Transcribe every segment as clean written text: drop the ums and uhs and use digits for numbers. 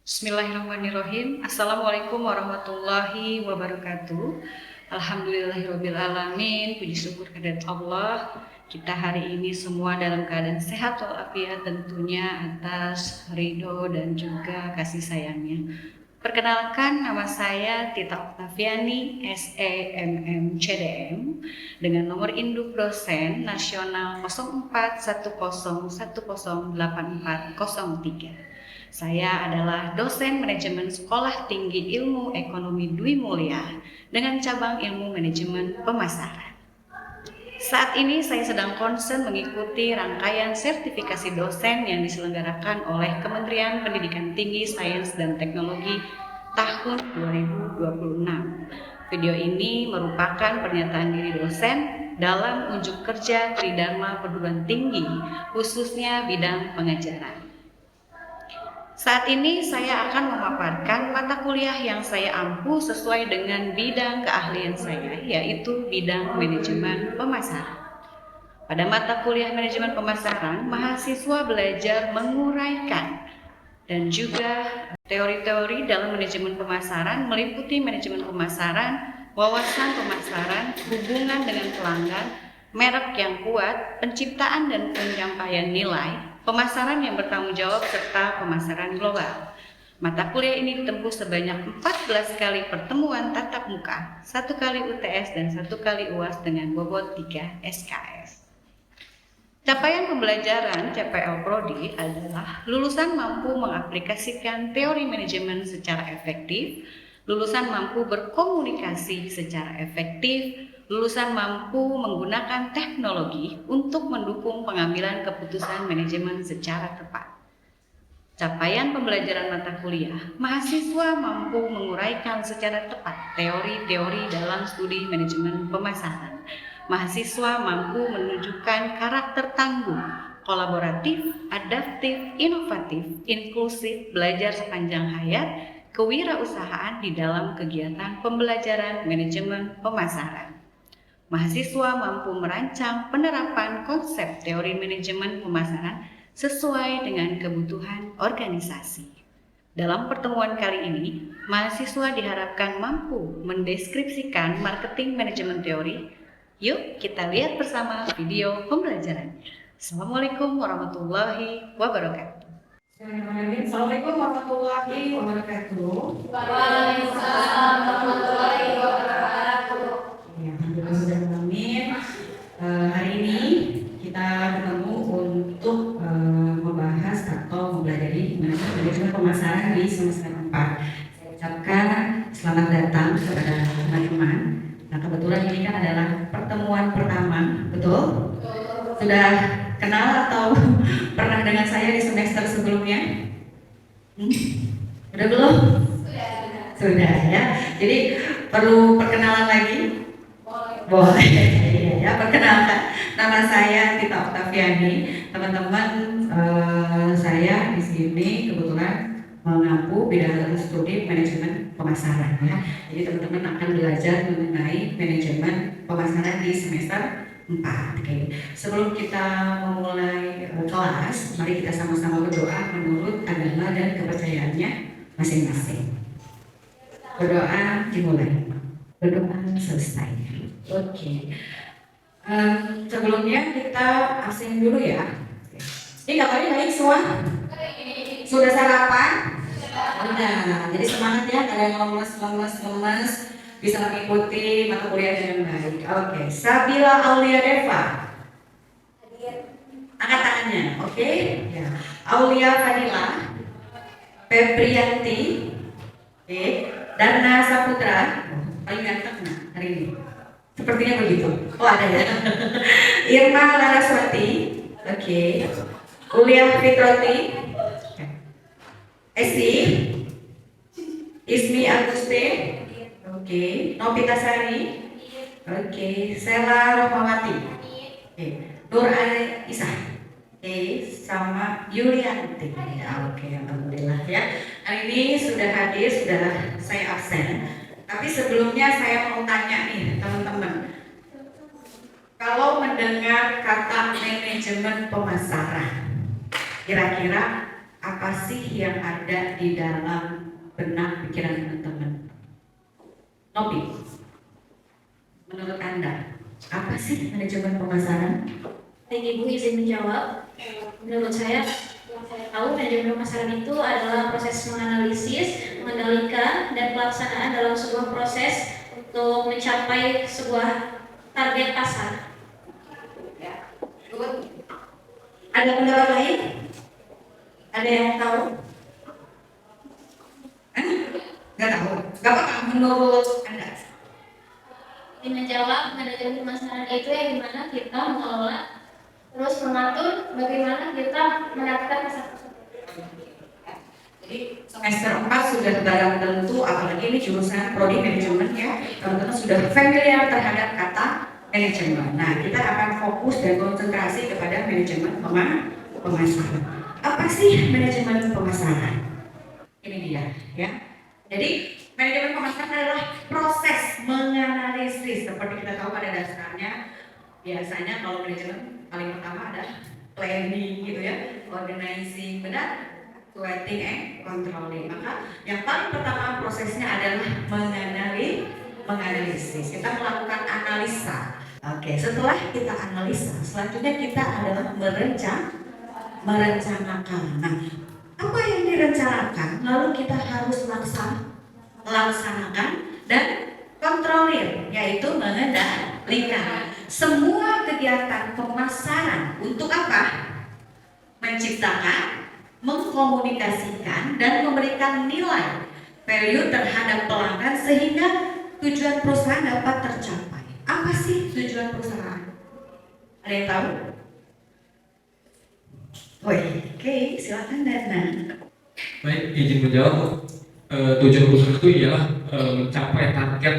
Bismillahirrahmanirrahim. Assalamualaikum warahmatullahi wabarakatuh. Alhamdulillahirabbil alamin. Puji syukur kehadirat Allah. Kita hari ini semua dalam keadaan sehat walafiat, tentunya atas ridho dan juga kasih sayangnya. Perkenalkan, nama saya Tita Oktaviani, SEMM dengan nomor induk dosen nasional 0410108403. Saya adalah dosen manajemen Sekolah Tinggi Ilmu Ekonomi Dwi Mulia dengan cabang ilmu manajemen pemasaran. Saat ini saya sedang konsen mengikuti rangkaian sertifikasi dosen yang diselenggarakan oleh Kementerian Pendidikan Tinggi, Sains dan Teknologi tahun 2026. Video ini merupakan pernyataan diri dosen dalam unjuk kerja Tridharma Perguruan Tinggi, khususnya bidang pengajaran. Saat ini saya akan memaparkan mata kuliah yang saya ampu sesuai dengan bidang keahlian saya, yaitu bidang manajemen pemasaran. Pada mata kuliah manajemen pemasaran, mahasiswa belajar menguraikan dan juga teori-teori dalam manajemen pemasaran meliputi manajemen pemasaran, wawasan pemasaran, hubungan dengan pelanggan, merek yang kuat, penciptaan dan penyampaian nilai, pemasaran yang bertanggung jawab, serta pemasaran global. Mata kuliah ini ditempuh sebanyak 14 kali pertemuan tatap muka, 1 kali UTS dan 1 kali UAS dengan bobot 3 SKS. Capaian pembelajaran CPL Prodi adalah lulusan mampu mengaplikasikan teori manajemen secara efektif, lulusan mampu berkomunikasi secara efektif, lulusan mampu menggunakan teknologi untuk mendukung pengambilan keputusan manajemen secara tepat. Capaian pembelajaran mata kuliah, mahasiswa mampu menguraikan secara tepat teori-teori dalam studi manajemen pemasaran. Mahasiswa mampu menunjukkan karakter tangguh, kolaboratif, adaptif, inovatif, inklusif, belajar sepanjang hayat, kewirausahaan di dalam kegiatan pembelajaran manajemen pemasaran. Mahasiswa mampu merancang penerapan konsep teori manajemen pemasaran sesuai dengan kebutuhan organisasi. Dalam pertemuan kali ini, mahasiswa diharapkan mampu mendeskripsikan marketing manajemen teori. Yuk kita lihat bersama video pembelajarannya. Assalamualaikum warahmatullahi wabarakatuh. Assalamualaikum warahmatullahi wabarakatuh. Waalaikumsalam warahmatullahi wabarakatuh. Ya, alhamdulillah sudah amin. Hari ini kita bertemu untuk membahas atau mempelajari manajemen pemasaran di semester 4. Saya ucapkan selamat datang kepada teman-teman. Nah, kebetulan ini kan adalah pertemuan pertama, betul? Sudah kenal atau pernah dengan saya di semester sebelumnya? Sudah belum? Sudah ya. Jadi perlu perkenalan lagi? Boleh. Ya, perkenalkan. Nama saya Tita Oktaviani. Teman-teman, saya di sini kebetulan mengampu bidang studi manajemen pemasaran ya. Jadi teman-teman akan belajar mengenai manajemen pemasaran di semester 4. Oke. Sebelum kita memulai kelas, mari kita sama-sama berdoa menurut agama dan kepercayaannya masing-masing. Berdoa dimulai. Berdoa selesai. Oke. Sebelumnya kita absen dulu ya. Ini kabarnya baik semua? Sudah sarapan? Sudah. Jadi semangat ya, ada yang lemes, bisa mengikuti mata kuliah dengan baik. Oke. Sabila Aulia Deva. Angkat tangannya, oke? Ya. Aulia Fadila, Febrianti, oke. Dana Saputra, paling ganteng nah, hari ini. Sepertinya begitu. Oh ada ya. Irma Laraswati, oke. Ulia Fitroti, Esi, Ismi Aguste, oke. Novita Sari, oke. Sela Rohmawati, oke. Nur Isa, oke. Sama Yulianti, ya, oke. Alhamdulillah ya. Hari ini sudah hadir, sudah saya absen. Tapi sebelumnya saya mau tanya nih teman-teman, kalau mendengar kata manajemen pemasaran, kira-kira apa sih yang ada di dalam benak pikiran teman-teman? Nopi, menurut Anda, apa sih manajemen pemasaran? Baik, Ibu izin menjawab. Menurut saya, yang saya tahu manajemen pemasaran itu adalah proses menganalisis, mengendalikan, dan pelaksanaan dalam sebuah proses untuk mencapai sebuah target pasar. Ya. Ada pendapat lain? Ada yang tahu? Nggak tahu. Nggak apa-apa menurut Anda. Ingin menjawab, manajemen pemasaran itu yang dimana kita mengelola terus mengatur bagaimana kita mendapatkan pasar tersebut. Jadi semester 4 sudah barang tentu, apalagi ini jurusan prodi manajemen ya, teman-teman sudah familiar terhadap kata manajemen. Nah, kita akan fokus dan konsentrasi kepada manajemen pemasaran. Apa sih manajemen pemasaran? Ini dia ya. Jadi manajemen pemasaran adalah proses menganalisis, seperti kita tahu pada dasarnya. Biasanya kalau manajemen paling pertama ada planning gitu ya, organizing, benar, writing and controlling. Maka yang paling pertama prosesnya adalah menganalisis. Kita melakukan analisa. Oke, setelah kita analisa, selanjutnya kita adalah merencanakan. Nah, apa yang direncanakan lalu kita harus laksanakan dan kontrolir, yaitu mengendalikan. Semua kegiatan pemasaran untuk apa? Menciptakan, mengkomunikasikan, dan memberikan nilai value terhadap pelanggan sehingga tujuan perusahaan dapat tercapai. Apa sih tujuan perusahaan? Ada yang tahu? Oke, silakan Dana. Baik, izin menjawab. Tujuan perusahaan itu ialah mencapai target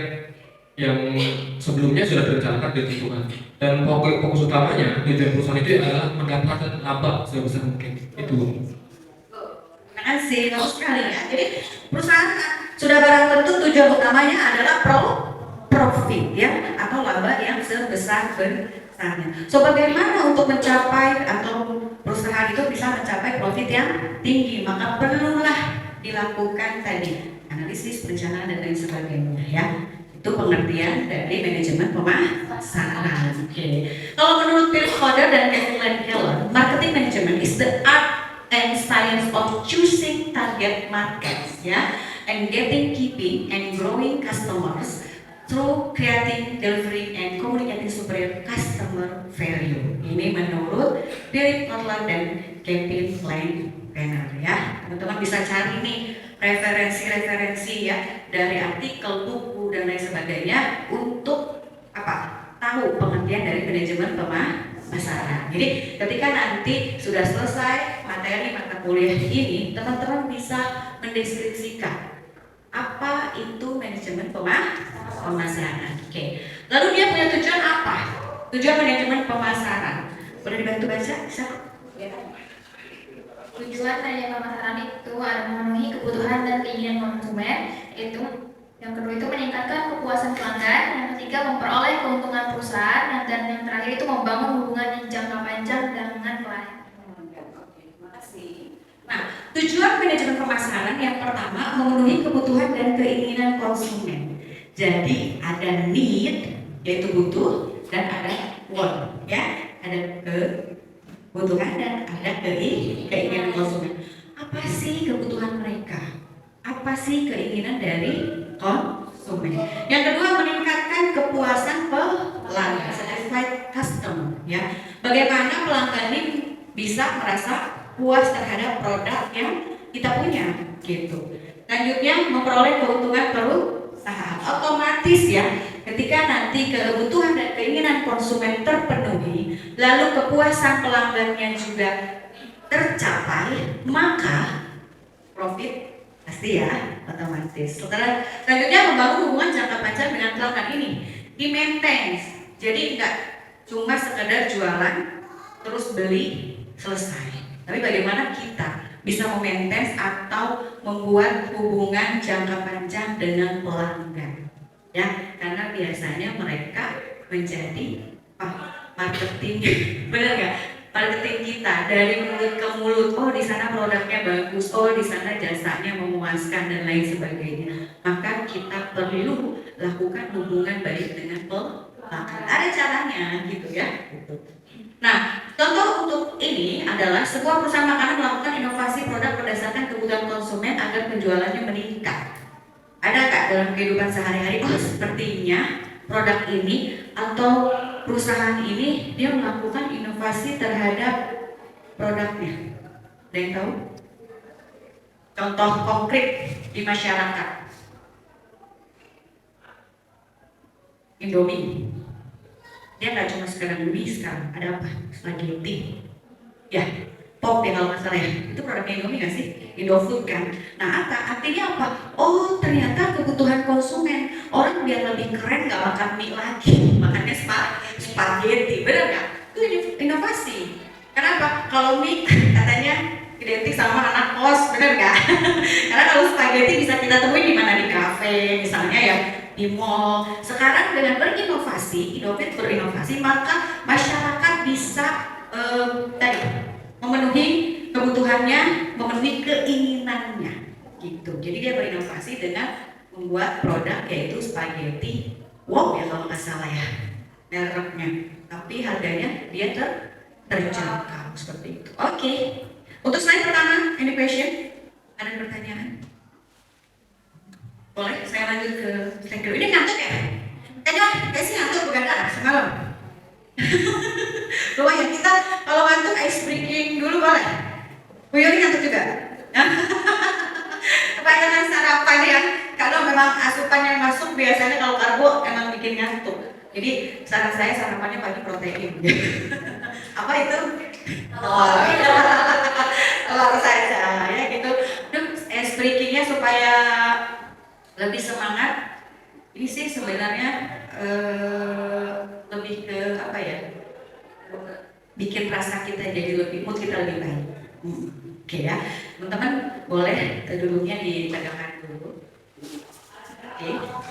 yang sebelumnya sudah direncanakan dan ditentukan. Dan fokus utamanya tujuan perusahaan itu adalah mendapatkan laba sebesar mungkin. Itu. Terima kasih, bagus sekali ya. Jadi perusahaan sudah barang tentu tujuan utamanya adalah profit ya, atau laba yang sebesar-besarnya. So bagaimana untuk mencapai atau perusahaan itu bisa mencapai profit yang tinggi? Maka perlulah dilakukan tadi analisis, perencanaan dan lain sebagainya ya. Itu pengertian dari manajemen pemasaran. Oke. Kalau menurut Philip Kotler dan Kevin Keller, marketing management is the art and science of choosing target markets ya, and keeping and growing customers through creating, delivering, and communicating superior customer value. Ini menurut Philip Kotler dan Kevin Keller ya. Teman-teman bisa cari nih referensi-referensi ya dari artikel, buku dan lain sebagainya untuk apa? Tahu pengertian dari manajemen pemasaran. Jadi ketika nanti sudah selesai materi mata kuliah ini, teman-teman bisa mendeskripsikan apa itu manajemen pemasaran. Oke. Lalu dia punya tujuan apa? Tujuan manajemen pemasaran. Boleh dibantu baca? Bisa? Tujuan manajemen pemasaran itu adalah memenuhi kebutuhan dan keinginan konsumen, yaitu yang kedua itu meningkatkan kepuasan pelanggan, yang ketiga memperoleh keuntungan perusahaan, dan yang terakhir itu membangun hubungan yang jangka panjang dengan klien. Terima kasih. Nah, tujuan manajemen pemasaran yang pertama memenuhi kebutuhan dan keinginan konsumen. Jadi ada need yaitu butuh dan ada want ya, ada kebutuhan dan ada keinginan konsumen. Apa sih kebutuhan mereka? Apa sih keinginan dari konsumen? Yang kedua meningkatkan kepuasan pelanggan, satisfied customer ya. Bagaimana pelanggan ini bisa merasa puas terhadap produk yang kita punya gitu. Selanjutnya memperoleh keuntungan perusahaan. Otomatis ya, ketika nanti kebutuhan dan keinginan konsumen terpenuhi, lalu kepuasan pelanggannya juga tercapai, maka profit pasti ya otomatis. Selanjutnya membangun hubungan jangka panjang dengan pelanggan ini, di maintain. Jadi enggak cuma sekedar jualan terus beli selesai. Tapi bagaimana kita bisa memaintain atau membuat hubungan jangka panjang dengan pelanggan ya, karena biasanya mereka menjadi marketing benar nggak? marketing kita dari mulut ke mulut. Oh, di sana produknya bagus, oh di sana jasanya memuaskan dan lain sebagainya. Maka kita perlu lakukan hubungan baik dengan pelanggan. Ada caranya gitu ya. Nah, contoh untuk ini adalah sebuah perusahaan makanan melakukan inovasi produk berdasarkan kebutuhan konsumen agar penjualannya meningkat. Ada nggak dalam kehidupan sehari-hari? Oh, sepertinya produk ini atau perusahaan ini dia melakukan inovasi terhadap produknya. Ada yang tahu? Contoh konkret di masyarakat. Indomie. Dia nggak cuma sekedar mie sekarang, ada apa? Spaghetti. Ya, pop ya kalau nggak salah ya. Itu produknya Indomie nggak sih? Indofood kan. Nah, artinya apa? Oh, ternyata kebutuhan konsumen. Orang biar lebih keren nggak makan mie lagi, makannya spaghetti. Bener nggak? Itu inovasi. Kenapa? Kalau mie katanya identik sama anak kos, bener nggak? Karena kalau spaghetti bisa kita temuin di mana, di kafe, misalnya ya, di mall. Sekarang dengan berinovasi, Indofood berinovasi, maka masyarakat bisa memenuhi kebutuhannya, memenuhi keinginannya, gitu. Jadi dia berinovasi dengan membuat produk yaitu spaghetti wow ya kalau nggak salah ya mereknya, tapi harganya dia terjangkau seperti itu. Oke. Untuk slide pertama, any question? Ada pertanyaan? Boleh, saya lanjut ke slide kedua. Ini ngantuk ya? Kayak sih ngantuk bukan semalam. Lumayan, kita kalau ngantuk ice breaking dulu boleh? Bu Yuli ngantuk juga? Kebanyakan sarapan ya, kalau memang asupan yang masuk biasanya kalau karbo emang bikin ngantuk. Jadi saran saya sarapannya pagi protein. Apa itu? Telur saja ya gitu. Ice breakingnya supaya lebih semangat. Ini sih sebenarnya lebih ke apa ya? Bikin rasa kita jadi lebih, mood kita lebih baik. Oke ya, teman-teman boleh duduknya ditegakkan dulu. Oke,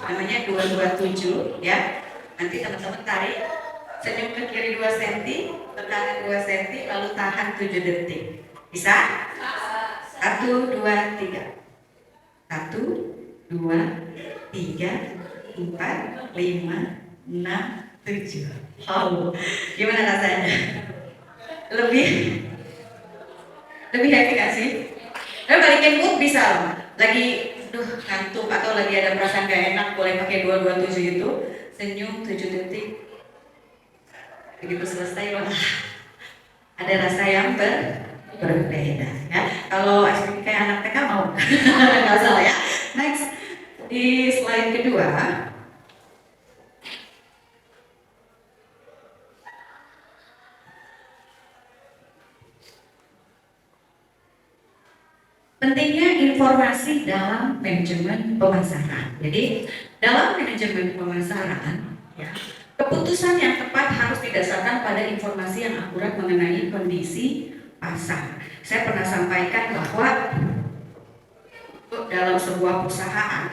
namanya 227 ya. Nanti teman-teman tarik, senyum ke kiri 2 cm, tekanan 2 cm, lalu tahan 7 detik. Bisa? 1, 2, 3. 1, 2, 3, 4, 5, 6, 7. Oh, gimana rasanya? Lebih happy gak sih? Dan balikin mood bisa loh. Lagi ngantuk atau lagi ada perasaan gak enak, boleh pakai 227 itu. Senyum 7 detik. Begitu selesai wah, ada rasa yang berbeda ya. Kalau kayak anak TK mau nggak salah ya. Next, di slide kedua. Pentingnya informasi dalam manajemen pemasaran. Jadi dalam manajemen pemasaran, ya, keputusan yang tepat harus didasarkan pada informasi yang akurat mengenai kondisi pasar. Saya pernah sampaikan bahwa dalam sebuah perusahaan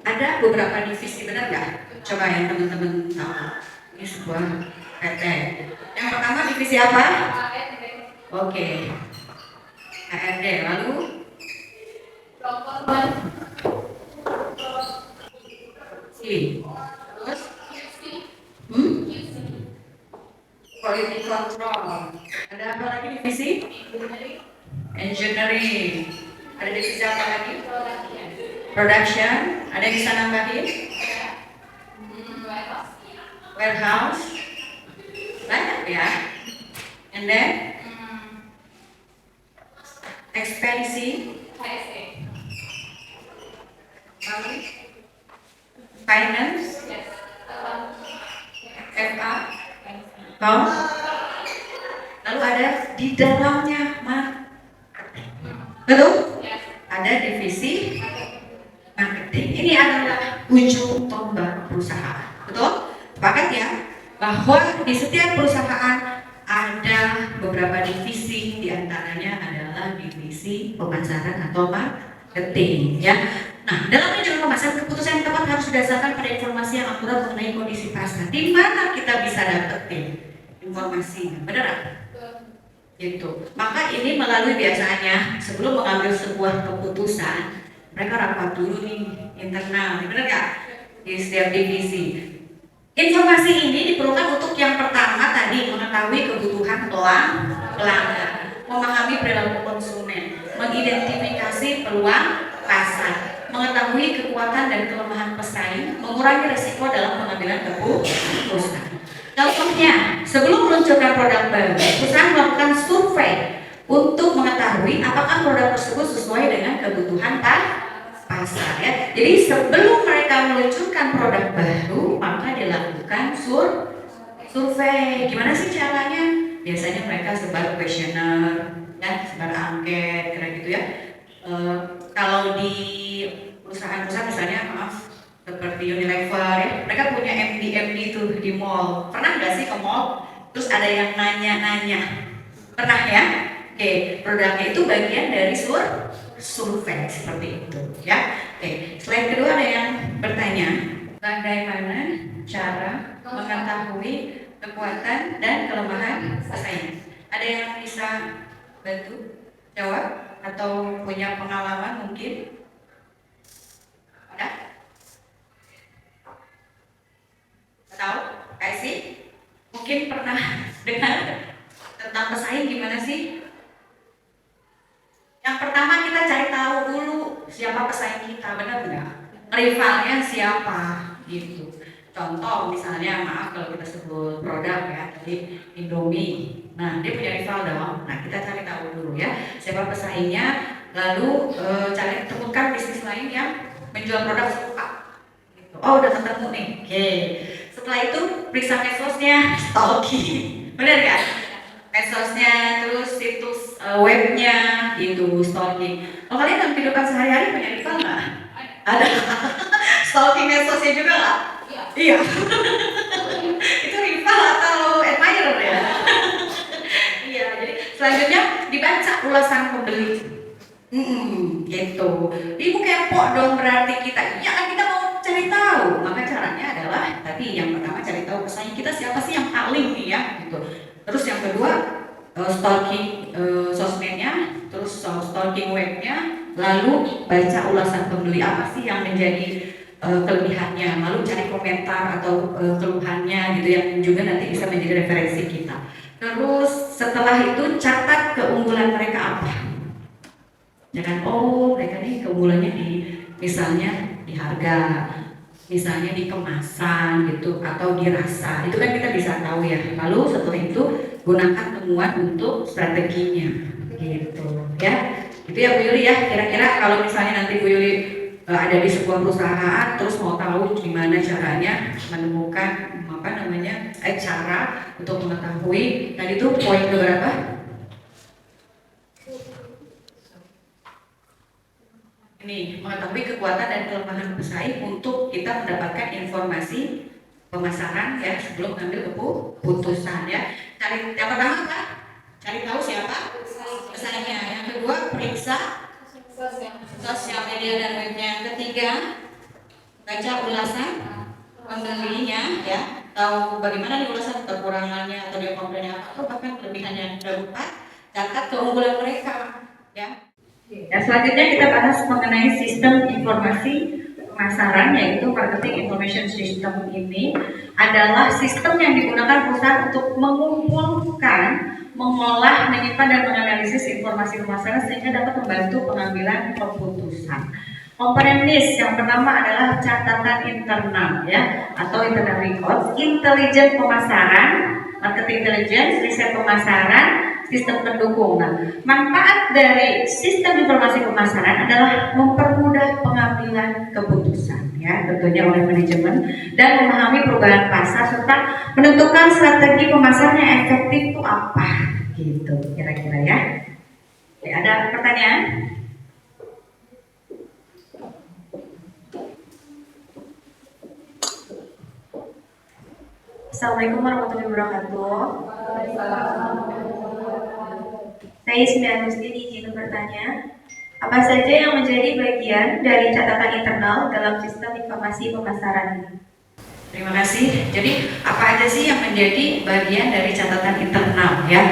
ada beberapa divisi, benar nggak? Coba yang teman-teman tahu. Ini sebuah PT. Yang pertama divisi apa? Oke. ARD. Lalu terus quality control. Ada apa lagi divisi? Engineering. Ada divisi apa lagi? Production. Ada yang bisa nambahin? Warehouse. Banyak ya. And then ekspedisi. Finance, FA, lalu ada di dalamnya betul? Ada divisi marketing. Ini adalah ujung tombak perusahaan, betul? Sepakat ya bahwa di setiap perusahaan ada beberapa divisi, diantaranya adalah divisi pemasaran atau marketing ya. Nah, dalam manajemen pemasaran, keputusan yang tepat harus berdasarkan pada informasi yang akurat mengenai kondisi pasar. Di mana kita bisa dapetin informasinya? Benar? gitu. Maka ini melalui biasanya sebelum mengambil sebuah keputusan, mereka rapat dulu nih internal, benar nggak? Di setiap divisi. Informasi ini diperlukan untuk yang pertama tadi mengetahui kebutuhan pelanggan, memahami perilaku konsumen, mengidentifikasi peluang pasar, mengetahui kekuatan dan kelemahan pesaing, mengurangi risiko dalam pengambilan keputusan. Contohnya, sebelum meluncurkan produk baru, perusahaan melakukan survei untuk mengetahui apakah produk tersebut sesuai dengan kebutuhan pasar ya. Jadi sebelum mereka meluncurkan produk baru, maka dilakukan survei. Gimana sih caranya? Biasanya mereka sebar kuesioner, ya, sebar angket, kira gitu ya. Kalau di perusahaan-perusahaan misalnya, maaf, seperti Unilever ya, mereka punya MD tuh di mall. Pernah nggak sih ke mall? Terus ada yang nanya-nanya. Pernah ya? Oke, produknya itu bagian dari survei seperti itu ya. Oke, slide kedua ada yang bertanya, bagaimana cara mengetahui kekuatan dan kelemahan pesaing? Ada yang bisa bantu jawab atau punya pengalaman mungkin? Ada? Tahu? Kayak sih? Mungkin pernah dengar tentang pesaing gimana sih? Yang pertama kita cari tahu dulu siapa pesaing kita, benar nggak? Rivalnya siapa gitu. Contoh misalnya, maaf kalau kita sebut produk ya, tadi Indomie. Nah, dia punya rival dong. Nah, kita cari tahu dulu ya siapa pesaingnya, lalu cari temukan bisnis lain yang menjual produk serupa. Gitu. Oh, udah ketemu nih. Oke. Setelah itu periksa medsosnya, stalking. Benar nggak? Medsosnya, terus situs webnya itu stalking. Kalau kalian dalam kehidupan sehari-hari punya rival nggak? Ada. Stalking medsosnya juga nggak? Iya. Itu rival atau admirer ya? Iya. Jadi selanjutnya dibaca ulasan pembeli. Gitu. Ibu kepo dong berarti kita. Ya kan kita mau cari tahu. Maka caranya adalah tadi yang pertama cari tahu pesaing kita siapa sih yang paling nih ya. Gitu. Terus yang kedua stalking sosmednya, terus stalking webnya, lalu baca ulasan pembeli apa sih yang menjadi kelebihannya, lalu cari komentar atau keluhannya gitu yang juga nanti bisa menjadi referensi kita. Terus setelah itu catat keunggulan mereka apa. Jangan mereka nih keunggulannya di misalnya di harga, misalnya di kemasan gitu atau di rasa, itu kan kita bisa tahu ya. Lalu setelah itu gunakan temuan untuk strateginya gitu ya. Itu ya Bu Yuli ya, kira-kira kalau misalnya nanti Bu Yuli ada di sebuah perusahaan terus mau tahu gimana caranya menemukan cara untuk mengetahui tadi itu poin keberapa? Ini mengetahui kekuatan dan kelemahan pesaing untuk kita mendapatkan informasi pemasaran ya sebelum mengambil keputusan ya. Yang pertama apa? Cari tahu siapa pesaingnya. Yang kedua periksa sosial media dan webnya. Yang ketiga baca ulasan pembelinya ya. Tahu bagaimana nih ulasan kekurangannya atau dia komplainnya apa atau bahkan kelebihannya. Keempat catat keunggulan mereka ya. Dan selanjutnya kita bahas mengenai sistem informasi pemasaran, yaitu marketing information system. Ini adalah sistem yang digunakan perusahaan untuk mengumpulkan, mengolah, menyimpan dan menganalisis informasi pemasaran sehingga dapat membantu pengambilan keputusan. Komponen NIS yang pertama adalah catatan internal ya atau internal records, intelijen pemasaran, marketing intelligence, riset pemasaran, sistem pendukung. Nah, manfaat dari sistem informasi pemasaran adalah mempermudah pengambilan keputusan ya, tentunya oleh manajemen dan memahami perubahan pasar serta menentukan strategi pemasaran yang efektif itu apa gitu kira-kira ya. Oke, ada pertanyaan? Assalamualaikum warahmatullahi wabarakatuh. Saya Ismi Agustin izin bertanya, apa saja yang menjadi bagian dari catatan internal dalam sistem informasi pemasaran ini? Terima kasih. Jadi apa aja sih yang menjadi bagian dari catatan internal ya?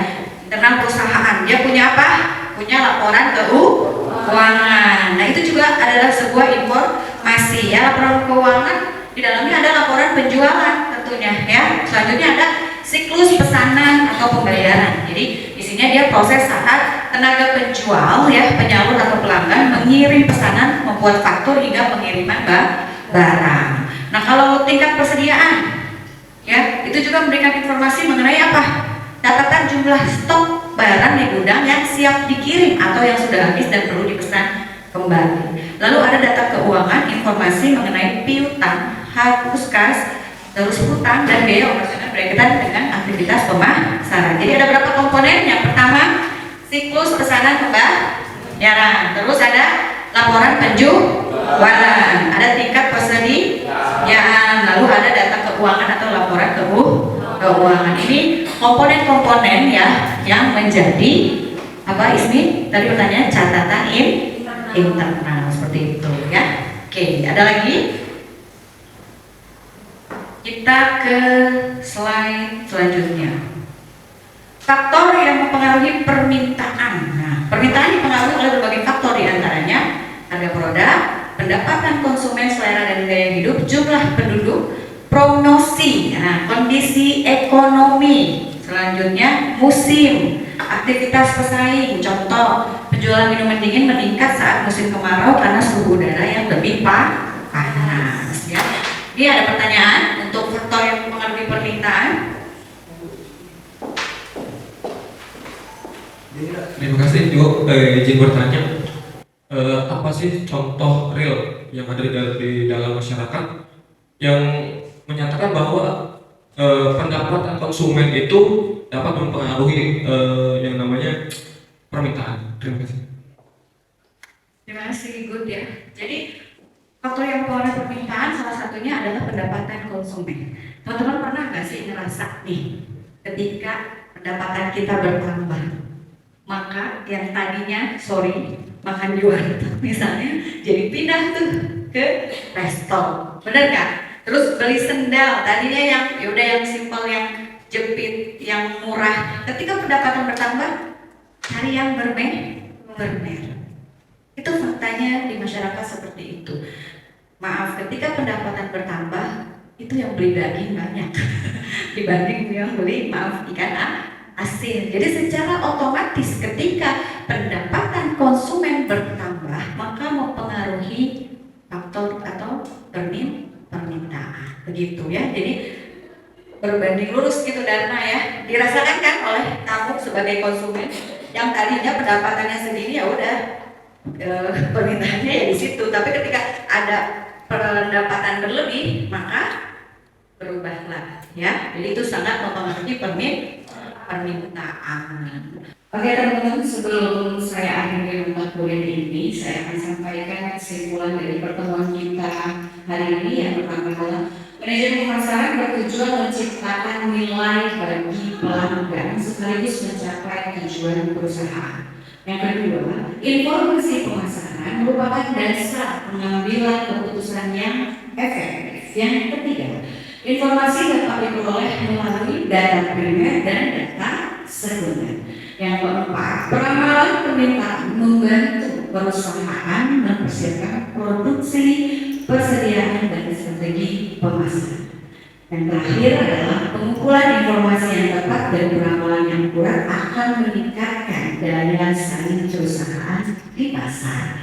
internal perusahaan. Dia punya apa? Punya laporan keuangan. Nah, itu juga adalah sebuah informasi ya. Laporan keuangan di dalamnya ada laporan penjualan tentunya ya. Selanjutnya ada siklus pesanan atau pembayaran. Jadi isinya dia proses saat tenaga penjual ya, penyalur atau pelanggan mengirim pesanan, membuat faktur hingga pengiriman barang. Nah, kalau tingkat persediaan ya, itu juga memberikan informasi mengenai apa? Catatan jumlah stok barang di gudang yang siap dikirim atau yang sudah habis dan perlu dipesan kembali. Lalu ada data keuangan, informasi mengenai piutang, hapus kas, terus hutang dan biaya operasional berkaitan dengan aktivitas pemasaran. Jadi ada berapa komponen? Yang pertama, siklus pesanan pembayaran. Terus ada laporan penjualan, ada tingkat persediaan, lalu ada data keuangan atau laporan keuangan. Ini komponen-komponen ya yang menjadi apa Ismi? Tadi pertanyaan catatan internal seperti itu ya. Oke, ada lagi? Kita ke slide selanjutnya. Faktor yang mempengaruhi permintaan. Nah, permintaan dipengaruhi oleh berbagai faktor, diantaranya harga produk, pendapatan konsumen, selera dan gaya hidup, jumlah penduduk, prognosi, nah, kondisi ekonomi, selanjutnya musim, aktivitas pesaing. Contoh, penjualan minuman dingin meningkat saat musim kemarau karena suhu udara yang lebih panas. Ya. Ini ada pertanyaan untuk faktor yang mempengaruhi permintaan. Terima kasih Ibu, izin bertanya, apa sih contoh real yang ada di dalam masyarakat yang menyatakan bahwa pendapatan konsumen itu dapat mempengaruhi yang namanya permintaan? Terima kasih. Terima kasih, good ya. Jadi faktor yang mempengaruhi permintaan salah satunya adalah pendapatan konsumen. Teman-teman pernah nggak sih ngerasa nih ketika pendapatan kita bertambah, maka yang tadinya makan di warteg misalnya jadi pindah tuh ke resto, bener nggak? Terus beli sendal, tadinya yang yaudah yang simpel, yang jepit, yang murah. Ketika pendapatan bertambah, cari yang bermerek. Itu faktanya di masyarakat seperti itu. Maaf, ketika pendapatan bertambah, itu yang beli daging banyak dibanding yang beli ikan asin. Jadi secara otomatis ketika pendapatan konsumen bertambah, maka mempengaruhi faktor atau permintaan. Begitu ya. Jadi berbanding lurus gitu Dharma ya. Dirasakan kan oleh kamu sebagai konsumen yang tadinya pendapatannya segini, ya udah permintaannya ya di situ. Tapi ketika ada pendapatan berlebih, maka berubahlah ya. Jadi itu sangat mempengaruhi permintaan. Oke teman-teman, sebelum saya akhiri mata kuliah ini, saya akan sampaikan kesimpulan dari pertemuan kita hari ini. Yang pertama adalah manajemen pemasaran bertujuan menciptakan nilai bagi pelanggan sekaligus mencapai tujuan perusahaan. Yang kedua, informasi pemasaran merupakan dasar pengambilan keputusan yang efektif. Yang ketiga, informasi dapat diperoleh melalui data primer dan data sekunder. Yang keempat, peramalan permintaan membantu perusahaan mempersiapkan produksi, persediaan dan strategi pemasaran. Yang terakhir adalah pengumpulan informasi yang tepat dan peramalan yang akurat akan meningkatkan daya saing perusahaan di pasar.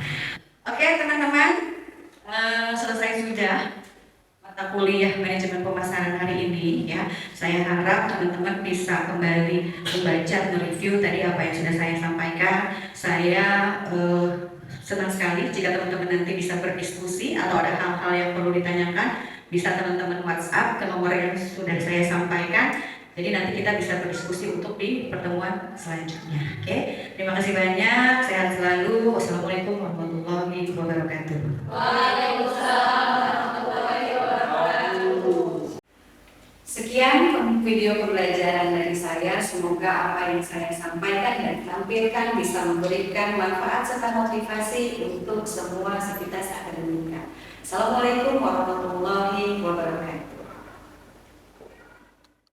Oke teman-teman, selesai sudah mata kuliah manajemen pemasaran hari ini ya. Saya harap teman-teman bisa kembali membaca, mereview tadi apa yang sudah saya sampaikan. Saya senang sekali jika teman-teman nanti bisa berdiskusi atau ada hal-hal yang perlu ditanyakan, bisa teman-teman WhatsApp ke nomor yang sudah saya sampaikan. Jadi nanti kita bisa berdiskusi untuk di pertemuan selanjutnya. Oke, terima kasih banyak. Sehat selalu. Wassalamualaikum warahmatullahi wabarakatuh. Sekian video pembelajaran dari saya. Semoga apa yang saya sampaikan dan tampilkan bisa memberikan manfaat serta motivasi untuk semua sivitas akademika. Assalamualaikum warahmatullahi wabarakatuh.